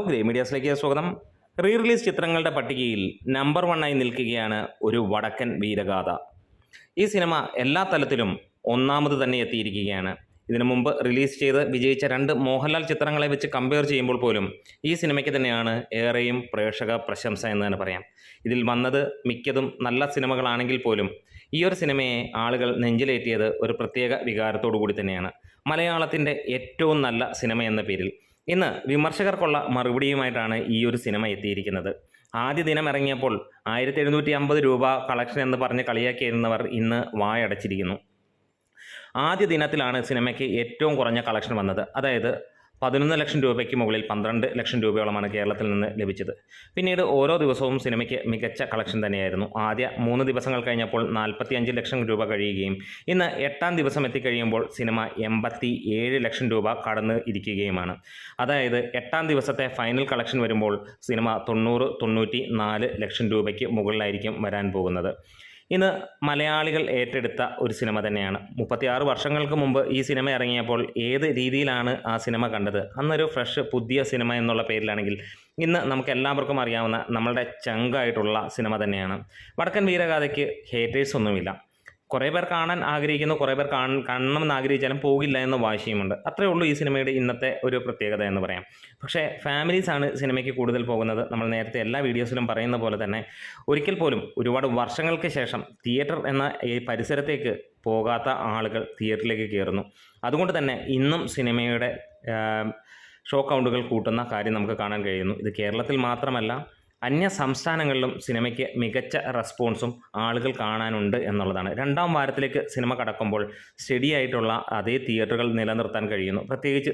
Grey മീഡിയാസിലേക്ക് സ്വാഗതം. Re release ചിത്രങ്ങളുടെ പട്ടികയിൽ നമ്പർ 1 നിൽക്കുകയാണ് ഒരു വടക്കൻ വീരഗാഥ. ഈ സിനിമ എല്ലാ തലത്തിലും ഒന്നാമത് തന്നെ എത്തിയിരിക്കുകയാണ്. ഇതിനു മുമ്പ് റിലീസ് ചെയ്ത് വിജയിച്ച 2 മോഹൻലാൽ ചിത്രങ്ങളെ വെച്ച് കമ്പയർ ചെയ്യുമ്പോൾ പോലും ഈ സിനിമയ്ക്ക് തന്നെയാണ് ഏറെയും പ്രേക്ഷക പ്രശംസ എന്ന് തന്നെ പറയാം. ഇതിൽ വന്നത് മിക്കതും നല്ല സിനിമകളാണെങ്കിൽ പോലും ഈ ഒരു സിനിമയെ ആളുകൾ നെഞ്ചിലേറ്റിയത് ഒരു പ്രത്യേക വികാരത്തോടു കൂടി തന്നെയാണ്. മലയാളത്തിൻ്റെ ഏറ്റവും നല്ല സിനിമ എന്ന പേരിൽ ഇന്ന് വിമർശകർക്കുള്ള മറുപടിയുമായിട്ടാണ് ഈ ഒരു സിനിമ എത്തിയിരിക്കുന്നത്. ആദ്യ ദിനം ഇറങ്ങിയപ്പോൾ 1750 രൂപ കളക്ഷൻ എന്ന് പറഞ്ഞ് കളിയാക്കിയിരുന്നവർ ഇന്ന് വായടച്ചിരിക്കുന്നു. ആദ്യ ദിനത്തിലാണ് സിനിമയ്ക്ക് ഏറ്റവും കുറഞ്ഞ കളക്ഷൻ വന്നത്. അതായത് 11 ലക്ഷം രൂപയ്ക്ക് മുകളിൽ 12 ലക്ഷം രൂപയോളമാണ് കേരളത്തിൽ നിന്ന് ലഭിച്ചത്. പിന്നീട് ഓരോ ദിവസവും സിനിമയ്ക്ക് മികച്ച കളക്ഷൻ തന്നെയായിരുന്നു. ആദ്യ 3 ദിവസങ്ങൾ കഴിഞ്ഞപ്പോൾ 45 ലക്ഷം രൂപ കഴിയുകയും ഇന്ന് 8-ാം ദിവസം എത്തിക്കഴിയുമ്പോൾ സിനിമ 87 ലക്ഷം രൂപ കടന്ന് ഇരിക്കുകയുമാണ്. അതായത് 8-ാം ദിവസത്തെ ഫൈനൽ കളക്ഷൻ വരുമ്പോൾ സിനിമ 90-94 ലക്ഷം രൂപയ്ക്ക് മുകളിലായിരിക്കും വരാൻ പോകുന്നത്. ഇന്ന് മലയാളികൾ ഏറ്റെടുത്ത ഒരു സിനിമ തന്നെയാണ്. 36 വർഷങ്ങൾക്ക് മുമ്പ് ഈ സിനിമ ഇറങ്ങിയപ്പോൾ ഏത് രീതിയിലാണ് ആ സിനിമ കണ്ടത്? അന്നൊരു ഫ്രഷ് പുതിയ സിനിമ എന്നുള്ള പേരിലാണെങ്കിൽ ഇന്ന് നമുക്ക് എല്ലാവർക്കും അറിയാവുന്ന നമ്മളുടെ ചങ്കായിട്ടുള്ള സിനിമ തന്നെയാണ്. വടക്കൻ വീരഗാഥയ്ക്ക് ഹേറ്റേഴ്സ് ഒന്നുമില്ല. കുറേ പേർ കാണാൻ ആഗ്രഹിക്കുന്നു, കുറേ പേർ കാണണമെന്ന് ആഗ്രഹിച്ചാലും പോകില്ല എന്ന വാശിയുമുണ്ട്. അത്രയേ ഉള്ളൂ ഈ സിനിമയുടെ ഇന്നത്തെ ഒരു പ്രത്യേകത എന്ന് പറയാം. പക്ഷേ ഫാമിലീസാണ് സിനിമയ്ക്ക് കൂടുതൽ പോകുന്നത്. നമ്മൾ നേരത്തെ എല്ലാ വീഡിയോസിലും പറയുന്ന പോലെ തന്നെ ഒരിക്കൽ പോലും ഒരുപാട് വർഷങ്ങൾക്ക് ശേഷം തിയേറ്റർ എന്ന ഈ പരിസരത്തേക്ക് പോകാത്ത ആളുകൾ തിയേറ്ററിലേക്ക് കയറുന്നു. അതുകൊണ്ട് തന്നെ ഇന്നും സിനിമയുടെ ഷോ കൗണ്ടുകൾ കൂട്ടുന്ന കാര്യം നമുക്ക് കാണാൻ കഴിയുന്നു. ഇത് കേരളത്തിൽ മാത്രമല്ല, അന്യ സംസ്ഥാനങ്ങളിലും സിനിമയ്ക്ക് മികച്ച റെസ്പോൺസും ആളുകൾ കാണാനുണ്ട് എന്നുള്ളതാണ്. 2-ാം വാരത്തിലേക്ക് സിനിമ കടക്കുമ്പോൾ സ്റ്റഡി ആയിട്ടുള്ള അതേ തിയേറ്ററുകൾ നിലനിർത്താൻ കഴിയുന്നു. പ്രത്യേകിച്ച്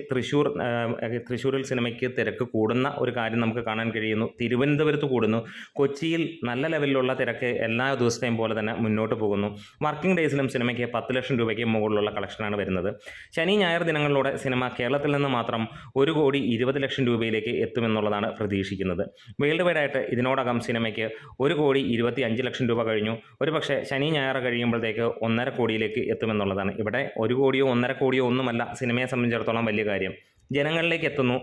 തൃശ്ശൂരിൽ സിനിമയ്ക്ക് തിരക്ക് കൂടുന്ന ഒരു കാര്യം നമുക്ക് കാണാൻ കഴിയുന്നു. തിരുവനന്തപുരത്ത് കൂടുന്നു. കൊച്ചിയിൽ നല്ല ലെവലിലുള്ള തിരക്ക് എല്ലാ ദിവസത്തെയും പോലെ തന്നെ മുന്നോട്ട് പോകുന്നു. വർക്കിംഗ് ഡേയ്സിലും സിനിമയ്ക്ക് 10 ലക്ഷം രൂപയ്ക്ക് മുകളിലുള്ള കളക്ഷനാണ് വരുന്നത്. ശനി ഞായർ ദിനങ്ങളിലൂടെ സിനിമ കേരളത്തിൽ നിന്ന് മാത്രം 1,20 ലക്ഷം രൂപയിലേക്ക് എത്തുമെന്നുള്ളതാണ് പ്രതീക്ഷിക്കുന്നത്. വേൾഡ് വൈഡ് ഇതിനോടകം സിനിമയ്ക്ക് 1,25 ലക്ഷം രൂപ കഴിഞ്ഞു. ഒരുപക്ഷെ ശനി ഞായർ കഴിയുമ്പോഴത്തേക്ക് 1.5 കോടിയിലേക്ക് എത്തുമെന്നുള്ളതാണ്. ഇവിടെ 1 കോടിയോ 1.5 കോടിയോ ഒന്നുമല്ല സിനിമയെ സംബന്ധിച്ചിടത്തോളം വലിയ കാര്യം. ജനങ്ങളിലേക്ക് എത്തുന്നു.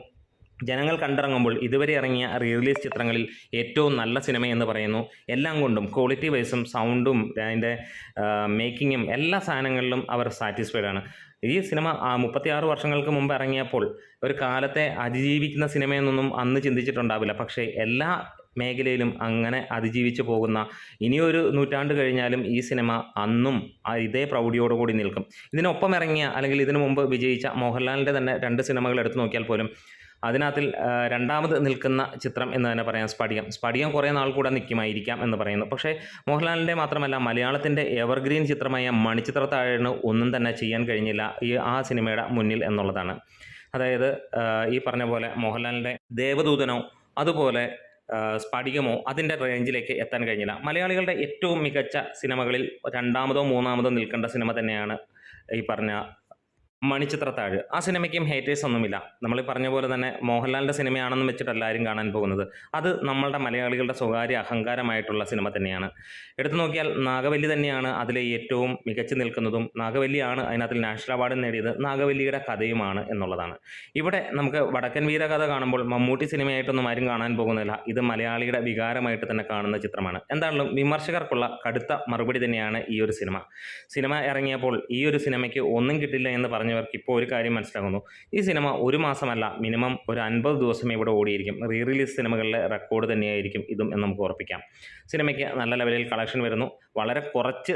ജനങ്ങൾ കണ്ടിറങ്ങുമ്പോൾ ഇതുവരെ ഇറങ്ങിയ റീ റിലീസ് ചിത്രങ്ങളിൽ ഏറ്റവും നല്ല സിനിമയെന്ന് പറയുന്നു. എല്ലാം കൊണ്ടും ക്വാളിറ്റി വൈസും സൗണ്ടും അതിൻ്റെ മേക്കിങ്ങും എല്ലാ സാധനങ്ങളിലും അവർ സാറ്റിസ്ഫൈഡ് ആണ്. ഈ സിനിമ 36 വർഷങ്ങൾക്ക് മുമ്പ് ഇറങ്ങിയപ്പോൾ ഒരു കാലത്തെ അതിജീവിക്കുന്ന സിനിമയെന്നൊന്നും അന്ന് ചിന്തിച്ചിട്ടുണ്ടാവില്ല. പക്ഷേ എല്ലാ മേഖലയിലും അങ്ങനെ അതിജീവിച്ച് പോകുന്ന ഇനിയൊരു നൂറ്റാണ്ട് കഴിഞ്ഞാലും ഈ സിനിമ അന്നും ഇതേ പ്രൗഢിയോടുകൂടി നിൽക്കും. ഇതിനൊപ്പം ഇറങ്ങിയ അല്ലെങ്കിൽ ഇതിനു മുമ്പ് വിജയിച്ച മോഹൻലാലിൻ്റെ തന്നെ 2 സിനിമകൾ എടുത്തു നോക്കിയാൽ പോലും അതിനകത്തിൽ 2ാമത് നിൽക്കുന്ന ചിത്രം എന്ന് തന്നെ പറയാം സ്പടികം കുറേ നാൾ കൂടെ നിൽക്കുമായിരിക്കാം എന്ന് പറയുന്നു. പക്ഷേ മോഹൻലാലിൻ്റെ മാത്രമല്ല മലയാളത്തിൻ്റെ എവർഗ്രീൻ ചിത്രമായ മണിച്ചിത്രത്താഴിന് ഒന്നും തന്നെ ചെയ്യാൻ കഴിഞ്ഞില്ല ആ സിനിമയുടെ മുന്നിൽ എന്നുള്ളതാണ്. അതായത് ഈ പറഞ്ഞ പോലെ മോഹൻലാലിൻ്റെ ദേവദൂതനോ അതുപോലെ സ്പടികമോ അതിൻ്റെ റേഞ്ചിലേക്ക് എത്താൻ കഴിഞ്ഞില്ല. മലയാളികളുടെ ഏറ്റവും മികച്ച സിനിമകളിൽ 2ാമതോ 3ാമതോ നിൽക്കേണ്ട സിനിമ തന്നെയാണ് ഈ പറഞ്ഞ മണിച്ചിത്രത്താഴ്. ആ സിനിമയ്ക്കും ഹേറ്റേഴ്സ് ഒന്നുമില്ല. നമ്മൾ പറഞ്ഞ പോലെ തന്നെ മോഹൻലാലിൻ്റെ സിനിമയാണെന്ന് വെച്ചിട്ടല്ല ആരും കാണാൻ പോകുന്നത്. അത് നമ്മളുടെ മലയാളികളുടെ സ്വകാര്യ അഹങ്കാരമായിട്ടുള്ള സിനിമ തന്നെയാണ്. എടുത്തു നോക്കിയാൽ നാഗവല്ലി തന്നെയാണ് അതിലെ ഏറ്റവും മികച്ചു നിൽക്കുന്നതും. നാഗവല്ലിയാണ് അതിനകത്തിൽ നാഷണൽ അവാർഡ് നേടിയത്. നാഗവല്ലിയുടെ കഥയുമാണ് എന്നുള്ളതാണ്. ഇവിടെ നമുക്ക് വടക്കൻ വീരകഥ കാണുമ്പോൾ മമ്മൂട്ടി സിനിമയായിട്ടൊന്നും ആരും കാണാൻ പോകുന്നില്ല. ഇത് മലയാളിയുടെ വികാരമായിട്ട് തന്നെ കാണുന്ന ചിത്രമാണ്. എന്തായാലും വിമർശകർക്കുള്ള കടുത്ത മറുപടി തന്നെയാണ് ഈ ഒരു സിനിമ ഇറങ്ങിയപ്പോൾ ഈ ഒരു സിനിമയ്ക്ക് ഒന്നും കിട്ടില്ല എന്ന് പറഞ്ഞവർക്ക് ഇപ്പോൾ ഒരു കാര്യം മനസ്സിലാകുന്നു. ഈ സിനിമ ഒരു മാസമല്ല, മിനിമം ഒരു 50 ദിവസം ഇവിടെ ഓടിയിരിക്കും. റീ റിലീസ് സിനിമകളിലെ റെക്കോർഡ് തന്നെയായിരിക്കും ഇതും എന്ന് നമുക്ക് ഉറപ്പിക്കാം. സിനിമയ്ക്ക് നല്ല ലെവലിൽ കളക്ഷൻ വരുന്നു. വളരെ കുറച്ച്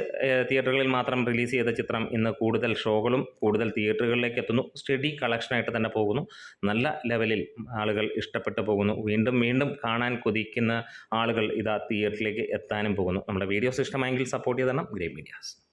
തിയേറ്ററുകളിൽ മാത്രം റിലീസ് ചെയ്ത ചിത്രം ഇന്ന് കൂടുതൽ ഷോകളും കൂടുതൽ തിയേറ്ററുകളിലേക്ക് എത്തുന്നു. സ്റ്റഡി കളക്ഷനായിട്ട് തന്നെ പോകുന്നു. നല്ല ലെവലിൽ ആളുകൾ ഇഷ്ടപ്പെട്ടു പോകുന്നു. വീണ്ടും വീണ്ടും കാണാൻ കൊതിക്കുന്ന ആളുകൾ ഇതാ തിയേറ്ററിലേക്ക് എത്താനും പോകുന്നു. നമ്മുടെ വീഡിയോസ് ഇഷ്ടമായെങ്കിൽ സപ്പോർട്ട് ചെയ്ത് തരണം. Grey medias.